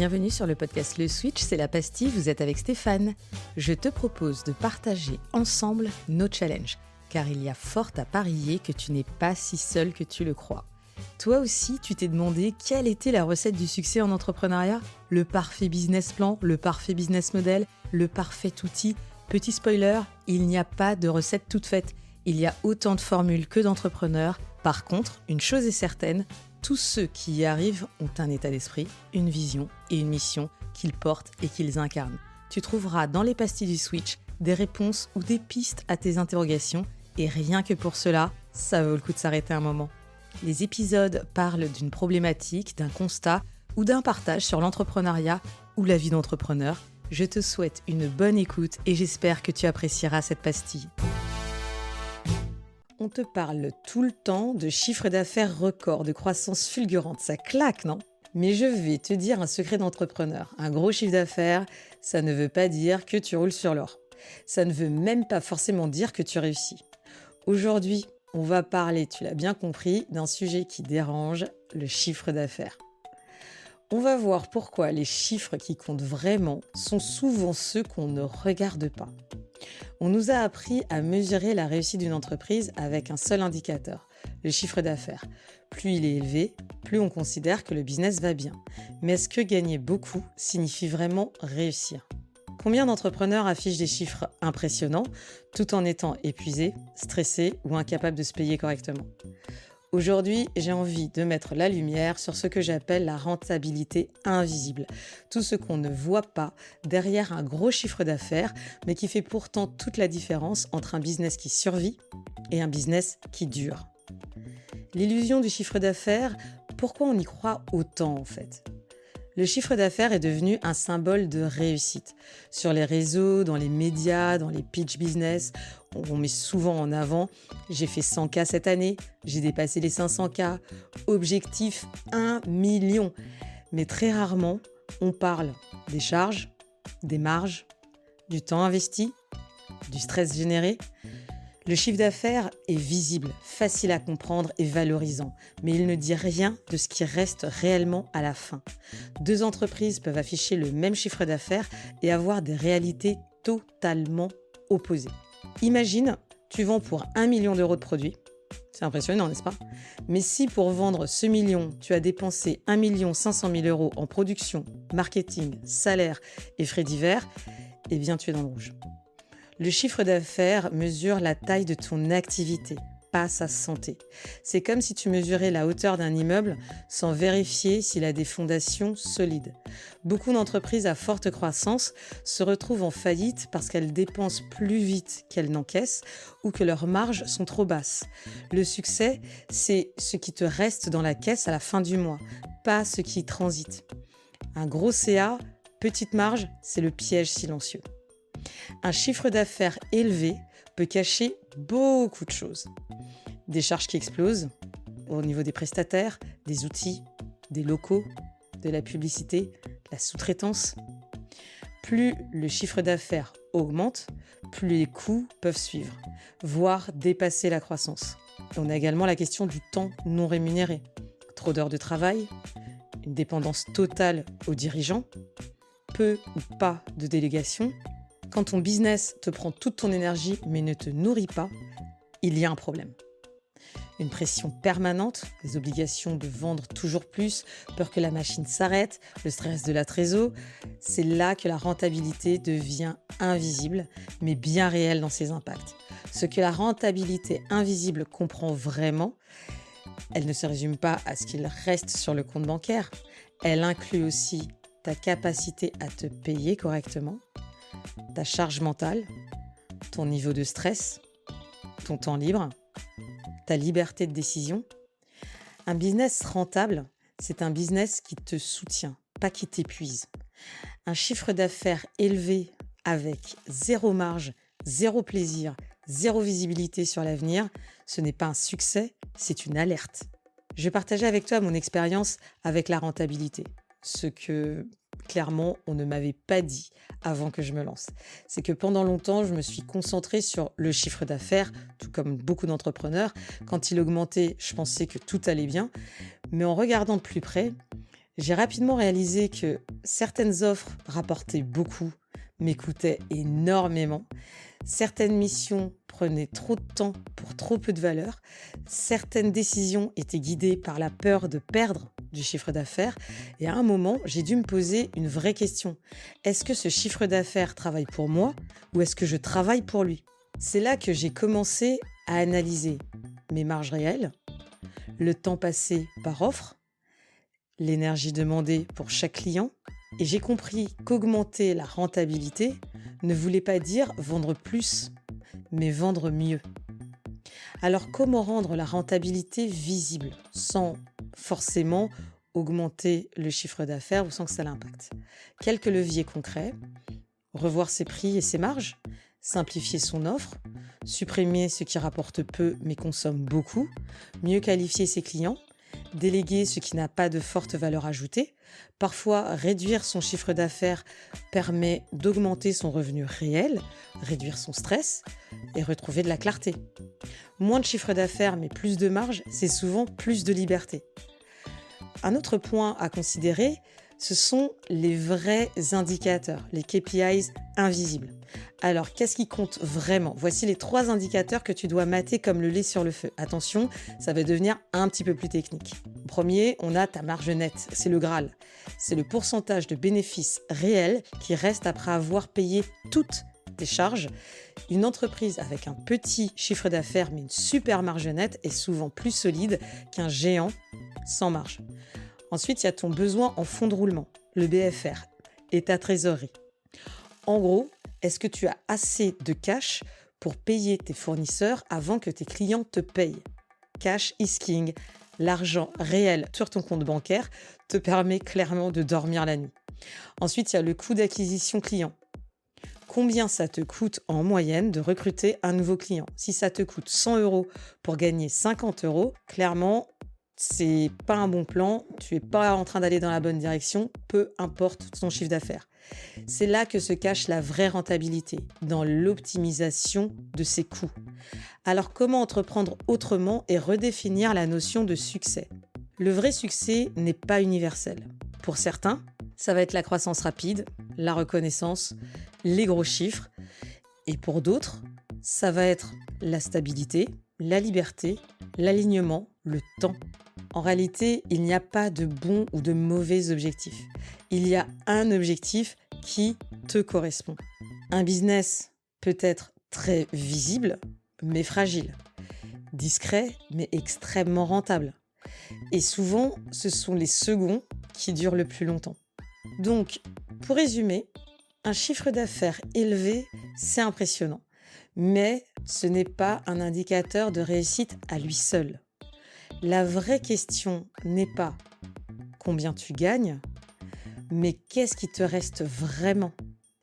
Bienvenue sur le podcast Le Switch, c'est la pastille, vous êtes avec Stéphane. Je te propose de partager ensemble nos challenges, car il y a fort à parier que tu n'es pas si seul que tu le crois. Toi aussi, tu t'es demandé quelle était la recette du succès en entrepreneuriat ? Le parfait business plan, le parfait business model, le parfait outil ? Petit spoiler, il n'y a pas de recette toute faite. Il y a autant de formules que d'entrepreneurs. Par contre, une chose est certaine, tous ceux qui y arrivent ont un état d'esprit, une vision et une mission qu'ils portent et qu'ils incarnent. Tu trouveras dans les pastilles du Switch des réponses ou des pistes à tes interrogations et rien que pour cela, ça vaut le coup de s'arrêter un moment. Les épisodes parlent d'une problématique, d'un constat ou d'un partage sur l'entrepreneuriat ou la vie d'entrepreneur. Je te souhaite une bonne écoute et j'espère que tu apprécieras cette pastille. On te parle tout le temps de chiffre d'affaires record, de croissance fulgurante. Ça claque, non ? Mais je vais te dire un secret d'entrepreneur. Un gros chiffre d'affaires, ça ne veut pas dire que tu roules sur l'or. Ça ne veut même pas forcément dire que tu réussis. Aujourd'hui, on va parler, tu l'as bien compris, d'un sujet qui dérange, le chiffre d'affaires. On va voir pourquoi les chiffres qui comptent vraiment sont souvent ceux qu'on ne regarde pas. On nous a appris à mesurer la réussite d'une entreprise avec un seul indicateur, le chiffre d'affaires. Plus il est élevé, plus on considère que le business va bien. Mais est-ce que gagner beaucoup signifie vraiment réussir ? Combien d'entrepreneurs affichent des chiffres impressionnants tout en étant épuisés, stressés ou incapables de se payer correctement ? Aujourd'hui, j'ai envie de mettre la lumière sur ce que j'appelle la rentabilité invisible. Tout ce qu'on ne voit pas derrière un gros chiffre d'affaires, mais qui fait pourtant toute la différence entre un business qui survit et un business qui dure. L'illusion du chiffre d'affaires, pourquoi on y croit autant en fait ? Le chiffre d'affaires est devenu un symbole de réussite. Sur les réseaux, dans les médias, dans les pitch business, on met souvent en avant « j'ai fait 100K cette année, j'ai dépassé les 500K, objectif 1 million ». Mais très rarement, on parle des charges, des marges, du temps investi, du stress généré. Le chiffre d'affaires est visible, facile à comprendre et valorisant, mais il ne dit rien de ce qui reste réellement à la fin. Deux entreprises peuvent afficher le même chiffre d'affaires et avoir des réalités totalement opposées. Imagine, tu vends pour 1 million d'euros de produits. C'est impressionnant, n'est-ce pas ? Mais si pour vendre ce million, tu as dépensé 1 500 000 euros en production, marketing, salaire et frais divers, eh bien tu es dans le rouge. Le chiffre d'affaires mesure la taille de ton activité, pas sa santé. C'est comme si tu mesurais la hauteur d'un immeuble sans vérifier s'il a des fondations solides. Beaucoup d'entreprises à forte croissance se retrouvent en faillite parce qu'elles dépensent plus vite qu'elles n'encaissent ou que leurs marges sont trop basses. Le succès, c'est ce qui te reste dans la caisse à la fin du mois, pas ce qui transite. Un gros CA, petite marge, c'est le piège silencieux. Un chiffre d'affaires élevé peut cacher beaucoup de choses. Des charges qui explosent au niveau des prestataires, des outils, des locaux, de la publicité, la sous-traitance. Plus le chiffre d'affaires augmente, plus les coûts peuvent suivre, voire dépasser la croissance. On a également la question du temps non rémunéré. Trop d'heures de travail, une dépendance totale aux dirigeants, peu ou pas de délégation. Quand ton business te prend toute ton énergie mais ne te nourrit pas, il y a un problème. Une pression permanente, des obligations de vendre toujours plus, peur que la machine s'arrête, le stress de la trésor, c'est là que la rentabilité devient invisible, mais bien réelle dans ses impacts. Ce que la rentabilité invisible comprend vraiment, elle ne se résume pas à ce qu'il reste sur le compte bancaire, elle inclut aussi ta capacité à te payer correctement, ta charge mentale, ton niveau de stress, ton temps libre, ta liberté de décision. Un business rentable, c'est un business qui te soutient, pas qui t'épuise. Un chiffre d'affaires élevé avec zéro marge, zéro plaisir, zéro visibilité sur l'avenir, ce n'est pas un succès, c'est une alerte. Je vais partager avec toi mon expérience avec la rentabilité. Ce que, clairement, on ne m'avait pas dit avant que je me lance. C'est que pendant longtemps, je me suis concentrée sur le chiffre d'affaires, tout comme beaucoup d'entrepreneurs. Quand il augmentait, je pensais que tout allait bien. Mais en regardant de plus près, J'ai rapidement réalisé que certaines offres rapportaient beaucoup, mais coûtaient énormément. Certaines missions prenaient trop de temps pour trop peu de valeur. Certaines décisions étaient guidées par la peur de perdre du chiffre d'affaires. Et à un moment, j'ai dû me poser une vraie question. Est-ce que ce chiffre d'affaires travaille pour moi ou est-ce que je travaille pour lui? C'est là que j'ai commencé à analyser mes marges réelles, le temps passé par offre, l'énergie demandée pour chaque client, et j'ai compris qu'augmenter la rentabilité ne voulait pas dire vendre plus, mais vendre mieux. Alors comment rendre la rentabilité visible sans forcément augmenter le chiffre d'affaires ou sans que ça l'impacte? Quelques leviers concrets: revoir ses prix et ses marges, simplifier son offre, supprimer ce qui rapporte peu mais consomme beaucoup, mieux qualifier ses clients, déléguer ce qui n'a pas de forte valeur ajoutée. Parfois, réduire son chiffre d'affaires permet d'augmenter son revenu réel, réduire son stress et retrouver de la clarté. Moins de chiffre d'affaires mais plus de marge, c'est souvent plus de liberté. Un autre point à considérer, ce sont les vrais indicateurs, les KPIs invisibles. Alors, qu'est-ce qui compte vraiment? Voici les 3 indicateurs que tu dois mater comme le lait sur le feu. Attention, ça va devenir un petit peu plus technique. Premier, on a ta marge nette, c'est le Graal. C'est le pourcentage de bénéfices réels qui reste après avoir payé toutes tes charges. Une entreprise avec un petit chiffre d'affaires mais une super marge nette est souvent plus solide qu'un géant sans marge. Ensuite, il y a ton besoin en fonds de roulement, le BFR, et ta trésorerie. En gros, est-ce que tu as assez de cash pour payer tes fournisseurs avant que tes clients te payent? Cash is king. L'argent réel sur ton compte bancaire te permet clairement de dormir la nuit. Ensuite, il y a le coût d'acquisition client. Combien ça te coûte en moyenne de recruter un nouveau client? Si ça te coûte 100 € pour gagner 50 €, clairement, c'est pas un bon plan, tu es pas en train d'aller dans la bonne direction, peu importe ton chiffre d'affaires. C'est là que se cache la vraie rentabilité, dans l'optimisation de ses coûts. Alors comment entreprendre autrement et redéfinir la notion de succès? Le vrai succès n'est pas universel. Pour certains, ça va être la croissance rapide, la reconnaissance, les gros chiffres. Et pour d'autres, ça va être la stabilité, la liberté, l'alignement, le temps. En réalité, il n'y a pas de bon ou de mauvais objectif. Il y a un objectif qui te correspond. Un business peut être très visible, mais fragile. Discret, mais extrêmement rentable. Et souvent, ce sont les seconds qui durent le plus longtemps. Donc, pour résumer, un chiffre d'affaires élevé, c'est impressionnant. Mais ce n'est pas un indicateur de réussite à lui seul. La vraie question n'est pas combien tu gagnes, mais qu'est-ce qui te reste vraiment?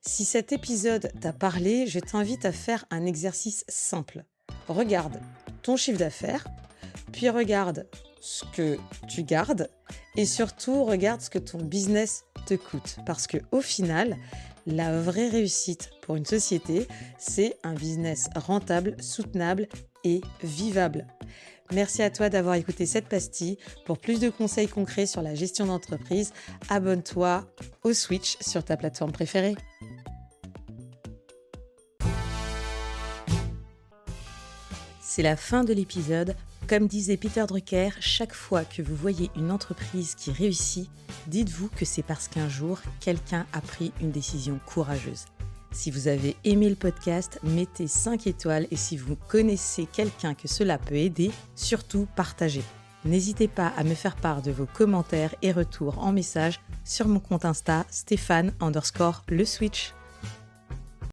Si cet épisode t'a parlé, je t'invite à faire un exercice simple. Regarde ton chiffre d'affaires, puis regarde ce que tu gardes et surtout regarde ce que ton business te coûte. Parce qu'au final, la vraie réussite pour une société, c'est un business rentable, soutenable et vivable. Merci à toi d'avoir écouté cette pastille. Pour plus de conseils concrets sur la gestion d'entreprise, abonne-toi au Switch sur ta plateforme préférée. C'est la fin de l'épisode. Comme disait Peter Drucker, chaque fois que vous voyez une entreprise qui réussit, dites-vous que c'est parce qu'un jour, quelqu'un a pris une décision courageuse. Si vous avez aimé le podcast, mettez 5 étoiles et si vous connaissez quelqu'un que cela peut aider, surtout partagez. N'hésitez pas à me faire part de vos commentaires et retours en message sur mon compte Insta Stéphane_le Switch.